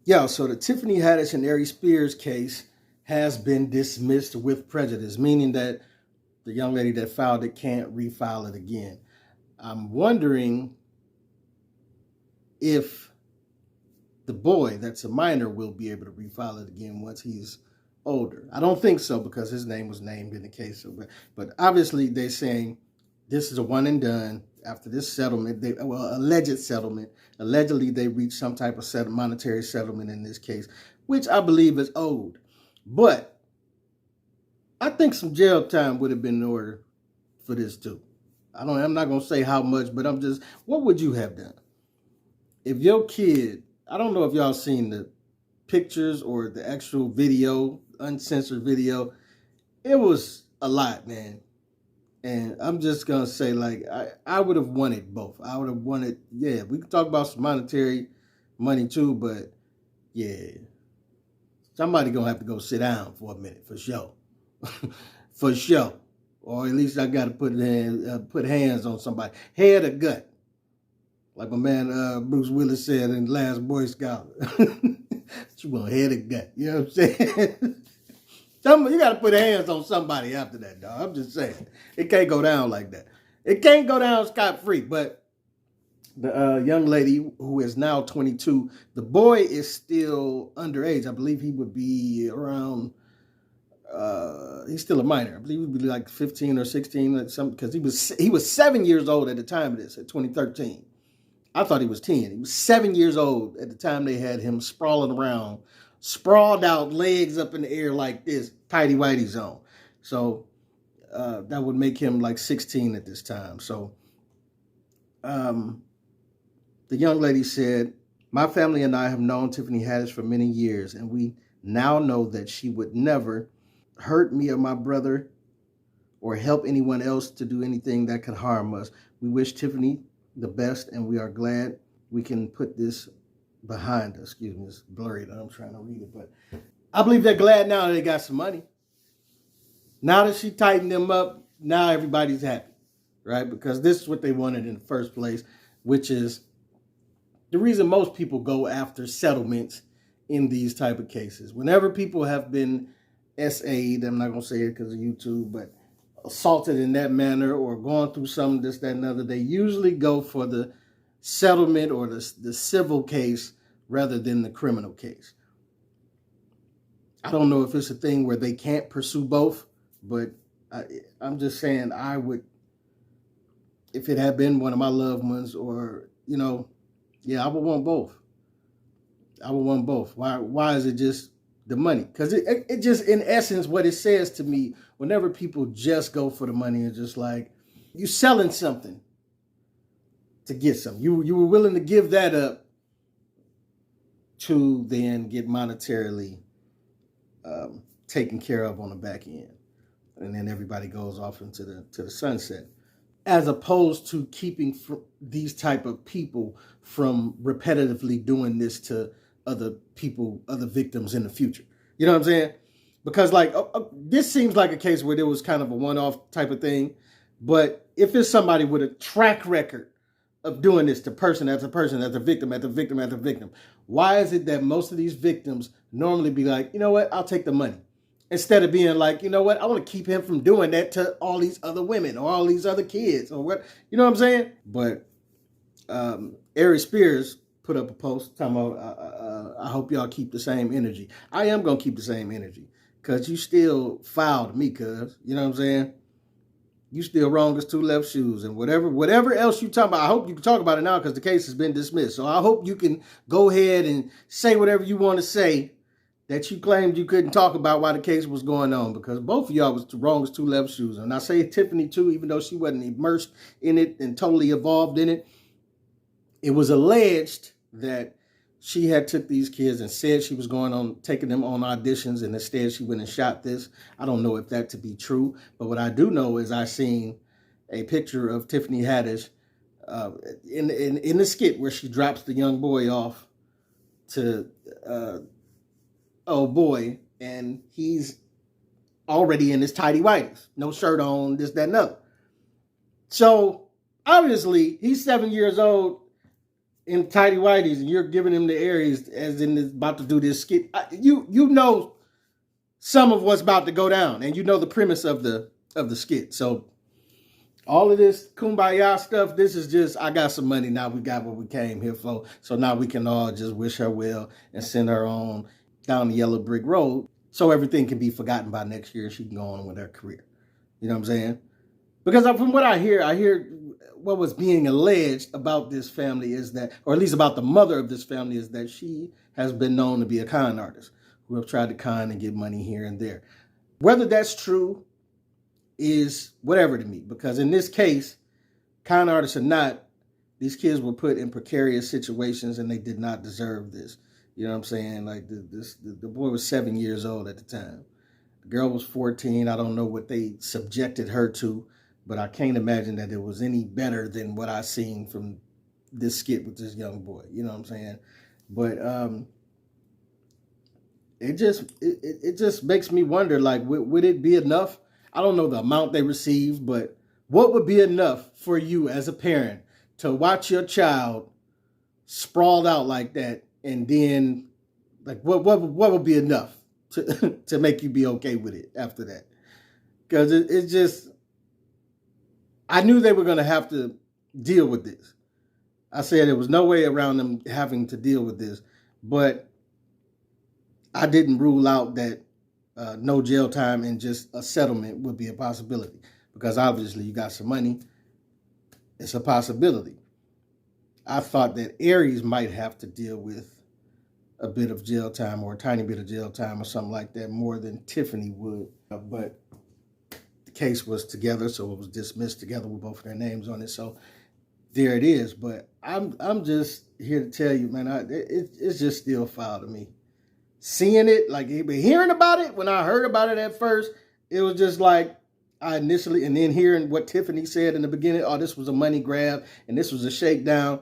Yeah, so the Tiffany Haddish and Aries Spears case has been dismissed with prejudice, meaning that the young lady that filed it can't refile it again. I'm wondering if the boy that's a minor will be able to refile it again once he's older. I don't think so because his name was named in the case. But obviously they're saying this is a one and done. After this settlement, alleged settlement, allegedly they reached some type of monetary settlement in this case, which I believe is owed. But I think some jail time would have been in order for this too. I'm not gonna say how much, but what would you have done if your kid? I don't know if y'all seen the pictures or the actual video, uncensored video. It was a lot, man. And I'm just going to say, like, I would have wanted both. I would have wanted, yeah, we can talk about some monetary money too, but yeah, somebody going to have to go sit down for a minute, for sure. For sure. Or at least I got to put hands on somebody. Head or gut. Like my man Bruce Willis said in Last Boy Scout. You want head or gut. You know what I'm saying? You got to put hands on somebody after that, dog. I'm just saying. It can't go down like that. It can't go down scot-free. But the young lady who is now 22, the boy is still underage. I believe he would be around, he's still a minor. I believe he would be like 15 or 16 or something, because he was 7 years old at the time of this, at 2013. I thought he was 10. He was 7 years old at the time they had him sprawling around, sprawled out, legs up in the air like this, tighty whitey zone. So that would make him like 16 at this time. So the young lady said, "My family and I have known Tiffany Haddish for many years, and we now know that she would never hurt me or my brother or help anyone else to do anything that could harm us. We wish Tiffany the best, and we are glad we can put this behind us." Excuse me, it's blurry that I'm trying to read it, but I believe they're glad now that they got some money. Now that she tightened them up, now everybody's happy, right? Because this is what they wanted in the first place, which is the reason most people go after settlements in these type of cases. Whenever people have been SA'd, I'm not going to say it because of YouTube, but assaulted in that manner or going through some this, that, and other, they usually go for the settlement or the civil case rather than the criminal case. I don't know if it's a thing where they can't pursue both, but I'm just saying I would, if it had been one of my loved ones or, I would want both. I would want both. Why is it just the money? Because it just, in essence, what it says to me, whenever people just go for the money, it's just like, you selling something to get something. You were willing to give that up to then get monetarily taken care of on the back end. And then everybody goes off into the sunset. As opposed to keeping these type of people from repetitively doing this to other people, other victims in the future. You know what I'm saying? Because this seems like a case where there was kind of a one-off type of thing. But if it's somebody with a track record of doing this to person after person, after victim, after victim, after victim, why is it that most of these victims normally be like, you know what, I'll take the money? Instead of being like, you know what, I want to keep him from doing that to all these other women or all these other kids or what, you know what I'm saying? But Aries Spears put up a post talking about, I hope y'all keep the same energy. I am going to keep the same energy because you still fouled me, cuz, you know what I'm saying? You still wrong as two left shoes, and whatever else you talk about, I hope you can talk about it now because the case has been dismissed. So I hope you can go ahead and say whatever you want to say that you claimed you couldn't talk about while the case was going on, because both of y'all was wrong as two left shoes. And I say Tiffany too, even though she wasn't immersed in it and totally involved in it. It was alleged that she had took these kids and said she was taking them on auditions, and instead she went and shot this. I don't know if that to be true, but what I do know is I seen a picture of Tiffany Haddish in the skit where she drops the young boy off to old boy, and he's already in his tidy whities, no shirt on, this, that, and other. So obviously he's 7 years old. in tidy whities, and you're giving him the Aries as in this, about to do this skit. You know some of what's about to go down, and you know the premise of the skit. So all of this kumbaya stuff, this is just, I got some money, now we got what we came here for. So now we can all just wish her well and send her on down the yellow brick road so everything can be forgotten by next year and she can go on with her career. You know what I'm saying? Because from what I hear what was being alleged about this family is that, or at least about the mother of this family, is that she has been known to be a con artist who have tried to con and get money here and there. Whether that's true is whatever to me, because in this case, con artists or not, these kids were put in precarious situations and they did not deserve this. You know what I'm saying? Like the boy was 7 years old at the time. The girl was 14. I don't know what they subjected her to, but I can't imagine that it was any better than what I seen from this skit with this young boy. You know what I'm saying? But it just makes me wonder, like, would it be enough? I don't know the amount they received, but what would be enough for you as a parent to watch your child sprawled out like that, and then, like, what would be enough to make you be okay with it after that? Because it's just, I knew they were going to have to deal with this. I said there was no way around them having to deal with this, but I didn't rule out that no jail time and just a settlement would be a possibility, because obviously you got some money. It's a possibility. I thought that Aries might have to deal with a bit of jail time, or a tiny bit of jail time or something like that, more than Tiffany would. But the case was together, so it was dismissed together with both of their names on it. So there it is. But I'm just here to tell you, man, it's just still foul to me. Seeing it, like, hearing about it, when I heard about it at first, it was just like, I initially, and then hearing what Tiffany said in the beginning, oh, this was a money grab and this was a shakedown.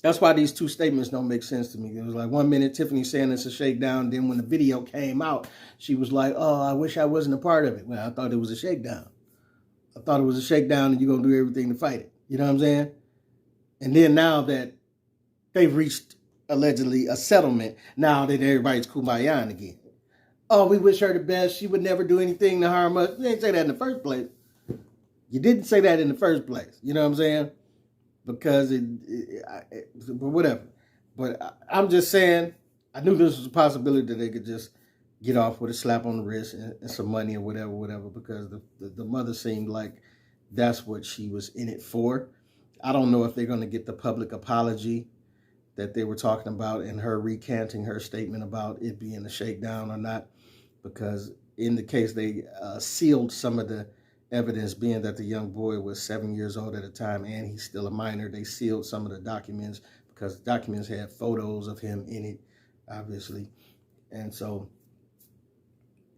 That's why these two statements don't make sense to me. It was like 1 minute Tiffany saying it's a shakedown, then when the video came out, she was like, oh, I wish I wasn't a part of it. Well, I thought it was a shakedown. I thought it was a shakedown and you're going to do everything to fight it. You know what I'm saying? And then now that they've reached allegedly a settlement, now that everybody's kumbaya again. Oh, we wish her the best. She would never do anything to harm us. You didn't say that in the first place. You didn't say that in the first place. You know what I'm saying? Because but whatever. But I'm just saying, I knew this was a possibility that they could just get off with a slap on the wrist and some money or whatever, because the mother seemed like that's what she was in it for. I don't know if they're going to get the public apology that they were talking about and her recanting her statement about it being a shakedown or not, because in the case they sealed some of the evidence, being that the young boy was 7 years old at the time and he's still a minor. They sealed some of the documents because the documents had photos of him in it, obviously. And so,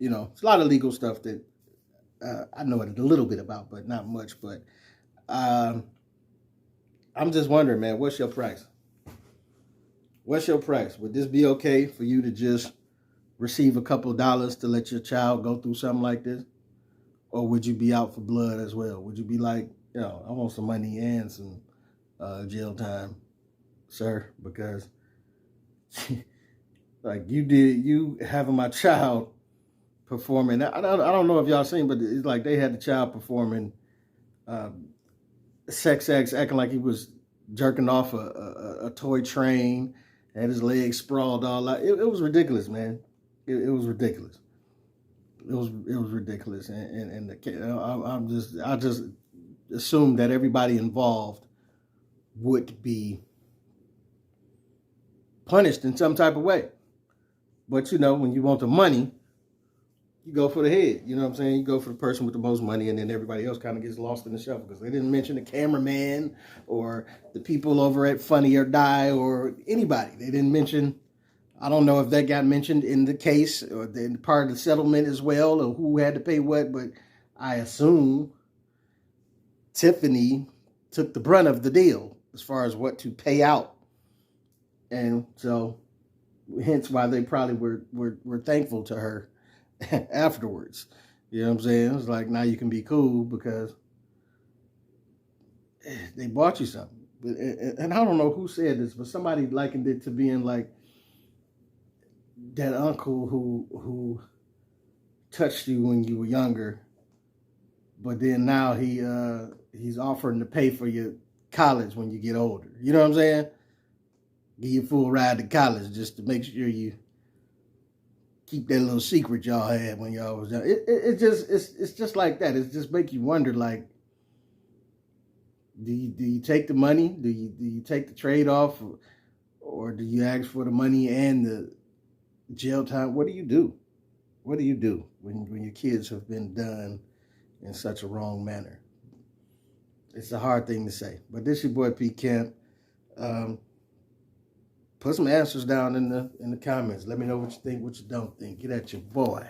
you know, it's a lot of legal stuff that I know it a little bit about, but not much. But I'm just wondering, man, what's your price? What's your price? Would this be okay for you to just receive a couple of dollars to let your child go through something like this? Or would you be out for blood as well? Would you be like, you know, I want some money and some jail time, sir? Because like you having my child performing. I don't know if y'all seen, but it's like they had the child performing sex acts, acting like he was jerking off a toy train, had his legs sprawled all out. It was ridiculous, man. It was ridiculous. It was ridiculous, and I just assumed that everybody involved would be punished in some type of way. But you know, when you want the money, you go for the head. You know what I'm saying? You go for the person with the most money, and then everybody else kind of gets lost in the shuffle, because they didn't mention the cameraman or the people over at Funny or Die or anybody. They didn't mention, I don't know if that got mentioned in the case or in part of the settlement as well, or who had to pay what, but I assume Tiffany took the brunt of the deal as far as what to pay out. And so hence why they probably were thankful to her afterwards. You know what I'm saying? It's like, now you can be cool because they bought you something. And I don't know who said this, but somebody likened it to being like that uncle who touched you when you were younger, but then now he's offering to pay for your college when you get older. You know what I'm saying? Give you a full ride to college just to make sure you keep that little secret y'all had when y'all was young. It's just like that. It just make you wonder, like, do you take the money? Do you take the trade off, or do you ask for the money and the jail time? What do you do? What do you do when your kids have been done in such a wrong manner? It's a hard thing to say. But this your boy P. Kemp. Put some answers down in the comments. Let me know what you think, what you don't think. Get at your boy.